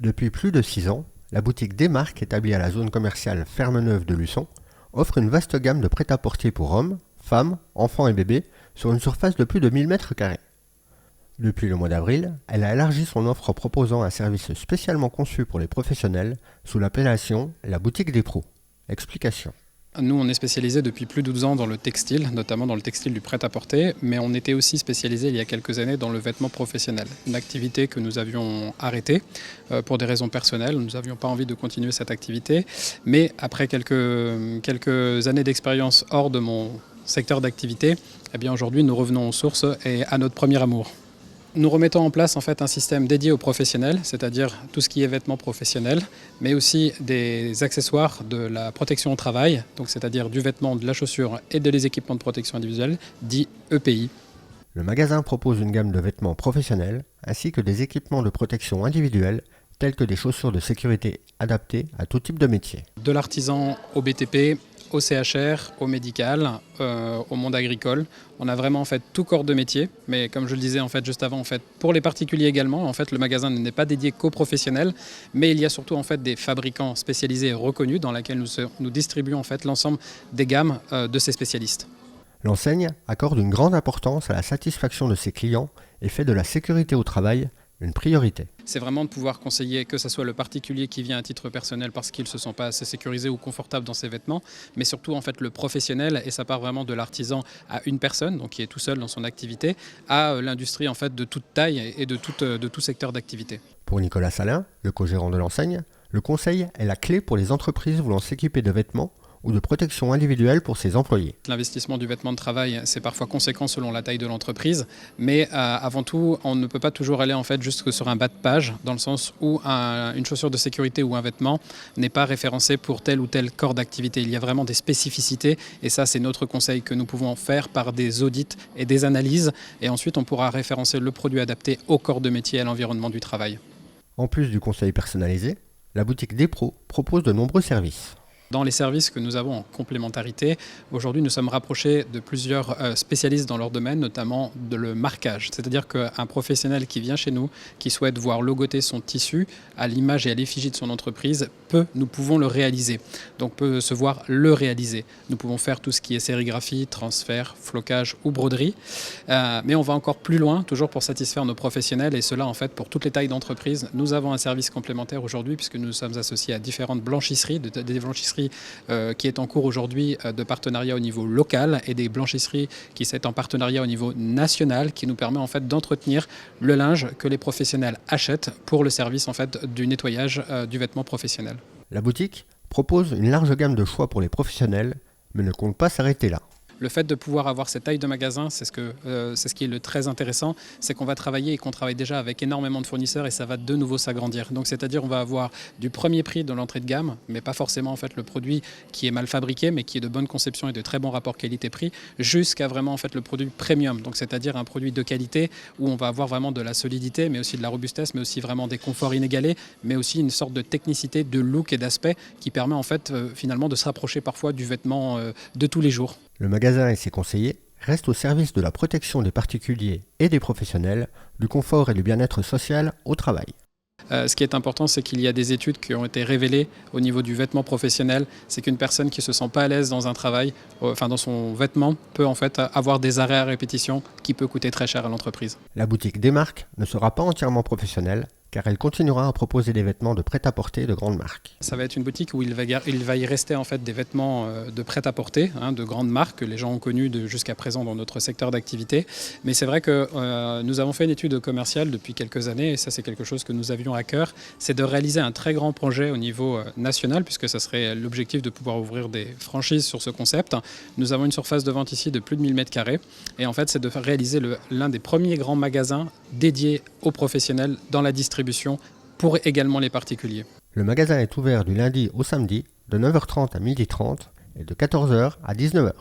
Depuis plus de 6 ans, la boutique Desmarques, établie à la zone commerciale Ferme-Neuve de Luçon, offre une vaste gamme de prêt-à-porter pour hommes, femmes, enfants et bébés sur une surface de plus de 1000 m². Depuis le mois d'avril, elle a élargi son offre en proposant un service spécialement conçu pour les professionnels sous l'appellation la boutique des pros. Explication. Nous, on est spécialisé depuis plus de 12 ans dans le textile, notamment dans le textile du prêt-à-porter, mais on était aussi spécialisé il y a quelques années dans le vêtement professionnel. Une activité que nous avions arrêtée pour des raisons personnelles. Nous n'avions pas envie de continuer cette activité, mais après quelques années d'expérience hors de mon secteur d'activité, eh bien aujourd'hui nous revenons aux sources et à notre premier amour. Nous remettons en place en fait un système dédié aux professionnels, c'est-à-dire tout ce qui est vêtements professionnels, mais aussi des accessoires de la protection au travail, donc c'est-à-dire du vêtement, de la chaussure et des équipements de protection individuelle, dits EPI. Le magasin propose une gamme de vêtements professionnels ainsi que des équipements de protection individuelle tels que des chaussures de sécurité adaptées à tout type de métier. De l'artisan au BTP, au CHR, au médical, au monde agricole. On a vraiment en fait tout corps de métier, mais comme je le disais en fait juste avant, en fait pour les particuliers également, en fait le magasin n'est pas dédié qu'aux professionnels, mais il y a surtout en fait des fabricants spécialisés et reconnus dans lesquels nous distribuons en fait l'ensemble des gammes de ces spécialistes. L'enseigne accorde une grande importance à la satisfaction de ses clients et fait de la sécurité au travail une priorité. C'est vraiment de pouvoir conseiller que ce soit le particulier qui vient à titre personnel parce qu'il ne se sent pas assez sécurisé ou confortable dans ses vêtements, mais surtout en fait le professionnel, et ça part vraiment de l'artisan à une personne, donc qui est tout seul dans son activité, à l'industrie en fait de toute taille et de tout secteur d'activité. Pour Nicolas Salin, le co-gérant de l'enseigne, le conseil est la clé pour les entreprises voulant s'équiper de vêtements ou de protection individuelle pour ses employés. L'investissement du vêtement de travail, c'est parfois conséquent selon la taille de l'entreprise, mais avant tout, on ne peut pas toujours aller en fait jusque sur un bas de page, dans le sens où une chaussure de sécurité ou un vêtement n'est pas référencé pour tel ou tel corps d'activité. Il y a vraiment des spécificités, et ça c'est notre conseil que nous pouvons faire par des audits et des analyses, et ensuite on pourra référencer le produit adapté au corps de métier et à l'environnement du travail. En plus du conseil personnalisé, la boutique des pros propose de nombreux services. Dans les services que nous avons en complémentarité, aujourd'hui nous sommes rapprochés de plusieurs spécialistes dans leur domaine, notamment de le marquage. C'est-à-dire qu'un professionnel qui vient chez nous, qui souhaite voir logoter son tissu à l'image et à l'effigie de son entreprise, nous pouvons le réaliser. Donc peut se voir le réaliser. Nous pouvons faire tout ce qui est sérigraphie, transfert, flocage ou broderie. Mais on va encore plus loin, toujours pour satisfaire nos professionnels, et cela en fait pour toutes les tailles d'entreprise. Nous avons un service complémentaire aujourd'hui puisque nous sommes associés à différentes blanchisseries, des blanchisseries qui est en cours aujourd'hui de partenariat au niveau local, et des blanchisseries qui sont en partenariat au niveau national, qui nous permet en fait d'entretenir le linge que les professionnels achètent pour le service en fait du nettoyage du vêtement professionnel. La boutique propose une large gamme de choix pour les professionnels, mais ne compte pas s'arrêter là. Le fait de pouvoir avoir cette taille de magasin, c'est ce qui est le très intéressant, c'est qu'on va travailler et qu'on travaille déjà avec énormément de fournisseurs, et ça va de nouveau s'agrandir. Donc c'est-à-dire on va avoir du premier prix de l'entrée de gamme, mais pas forcément en fait le produit qui est mal fabriqué, mais qui est de bonne conception et de très bon rapport qualité-prix, jusqu'à vraiment en fait le produit premium. Donc c'est-à-dire un produit de qualité où on va avoir vraiment de la solidité, mais aussi de la robustesse, mais aussi vraiment des conforts inégalés, mais aussi une sorte de technicité, de look et d'aspect qui permet en fait finalement de se rapprocher parfois du vêtement de tous les jours. Le magasin et ses conseillers restent au service de la protection des particuliers et des professionnels, du confort et du bien-être social au travail. Ce qui est important, c'est qu'il y a des études qui ont été révélées au niveau du vêtement professionnel. C'est qu'une personne qui ne se sent pas à l'aise dans un travail, dans son vêtement, peut en fait avoir des arrêts à répétition qui peut coûter très cher à l'entreprise. La boutique Desmarques ne sera pas entièrement professionnelle, car elle continuera à proposer des vêtements de prêt-à-porter de grandes marques. Ça va être une boutique où il va y rester en fait des vêtements de prêt-à-porter, de grandes marques que les gens ont connues jusqu'à présent dans notre secteur d'activité. Mais c'est vrai que nous avons fait une étude commerciale depuis quelques années, et ça c'est quelque chose que nous avions à cœur, c'est de réaliser un très grand projet au niveau national, puisque ça serait l'objectif de pouvoir ouvrir des franchises sur ce concept. Nous avons une surface de vente ici de plus de 1000 m², et en fait c'est de réaliser l'un des premiers grands magasins dédiés aux professionnels dans la distribution pour également les particuliers. Le magasin est ouvert du lundi au samedi de 9h30 à 12h30 et de 14h à 19h.